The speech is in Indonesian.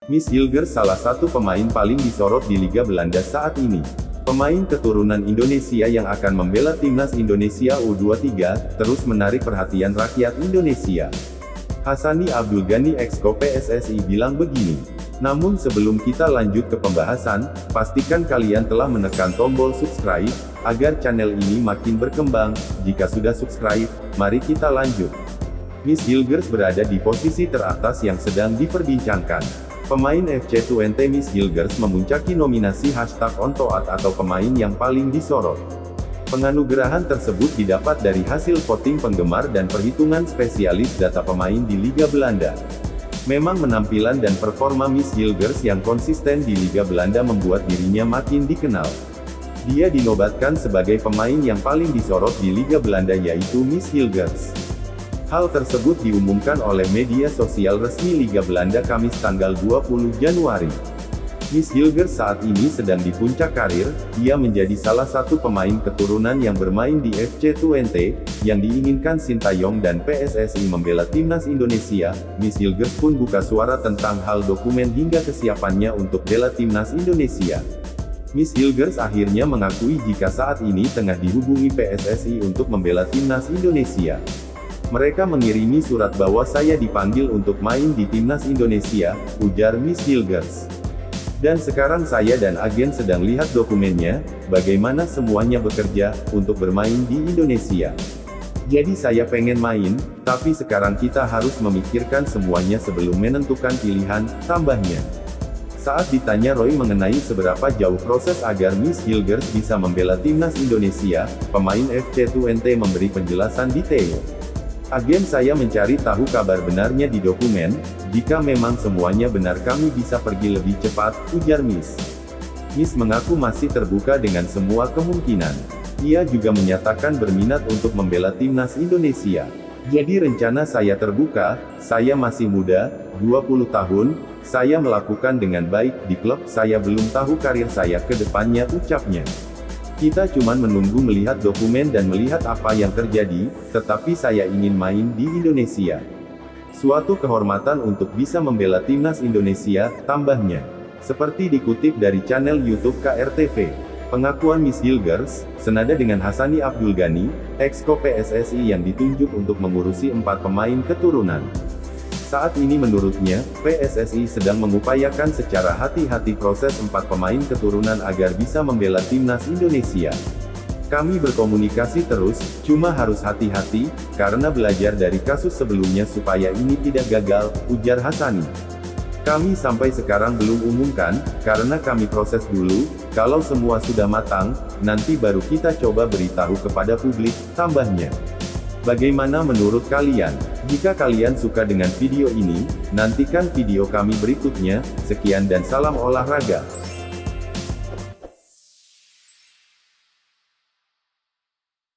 Miss Hilgers salah satu pemain paling disorot di Liga Belanda saat ini. Pemain keturunan Indonesia yang akan membela timnas Indonesia U23, terus menarik perhatian rakyat Indonesia. Hassani Abdul Ghani ex-ko PSSI bilang begini. Namun sebelum kita lanjut ke pembahasan, pastikan kalian telah menekan tombol subscribe, agar channel ini makin berkembang. Jika sudah subscribe, mari kita lanjut. Miss Hilgers berada di posisi teratas yang sedang diperbincangkan. Pemain FC20 Miss Hilgers memuncaki nominasi #ontoat atau pemain yang paling disorot. Penganugerahan tersebut didapat dari hasil voting penggemar dan perhitungan spesialis data pemain di Liga Belanda. Memang penampilan dan performa Miss Hilgers yang konsisten di Liga Belanda membuat dirinya makin dikenal. Dia dinobatkan sebagai pemain yang paling disorot di Liga Belanda yaitu Miss Hilgers. Hal tersebut diumumkan oleh media sosial resmi Liga Belanda Kamis tanggal 20 Januari. Miss Hilgers saat ini sedang di puncak karir, ia menjadi salah satu pemain keturunan yang bermain di FC20, yang diinginkan Sintayong dan PSSI membela timnas Indonesia. Miss Hilgers pun buka suara tentang hal dokumen hingga kesiapannya untuk bela timnas Indonesia. Miss Hilgers akhirnya mengakui jika saat ini tengah dihubungi PSSI untuk membela timnas Indonesia. Mereka mengirimi surat bahwa saya dipanggil untuk main di timnas Indonesia, ujar Miss Hilgers. Dan sekarang saya dan agen sedang lihat dokumennya, bagaimana semuanya bekerja, untuk bermain di Indonesia. Jadi saya pengen main, tapi sekarang kita harus memikirkan semuanya sebelum menentukan pilihan, tambahnya. Saat ditanya Roy mengenai seberapa jauh proses agar Miss Hilgers bisa membela timnas Indonesia, pemain FC20 memberi penjelasan detail. Agen saya mencari tahu kabar benarnya di dokumen, jika memang semuanya benar kami bisa pergi lebih cepat, ujar Miss. Miss mengaku masih terbuka dengan semua kemungkinan. Ia juga menyatakan berminat untuk membela timnas Indonesia. Jadi rencana saya terbuka, saya masih muda, 20 tahun, saya melakukan dengan baik di klub, saya belum tahu karir saya ke depannya, ucapnya. Kita cuman menunggu melihat dokumen dan melihat apa yang terjadi, tetapi saya ingin main di Indonesia. Suatu kehormatan untuk bisa membela timnas Indonesia, tambahnya. Seperti dikutip dari channel YouTube KRTV. Pengakuan Miss Hilgers, senada dengan Hassani Abdul Ghani, ex-ko PSSI yang ditunjuk untuk mengurusi 4 pemain keturunan. Saat ini menurutnya, PSSI sedang mengupayakan secara hati-hati proses 4 pemain keturunan agar bisa membela timnas Indonesia. Kami berkomunikasi terus, cuma harus hati-hati, karena belajar dari kasus sebelumnya supaya ini tidak gagal, ujar Hassani. Kami sampai sekarang belum umumkan, karena kami proses dulu, kalau semua sudah matang, nanti baru kita coba beritahu kepada publik, tambahnya. Bagaimana menurut kalian? Jika kalian suka dengan video ini, nantikan video kami berikutnya. Sekian dan salam olahraga.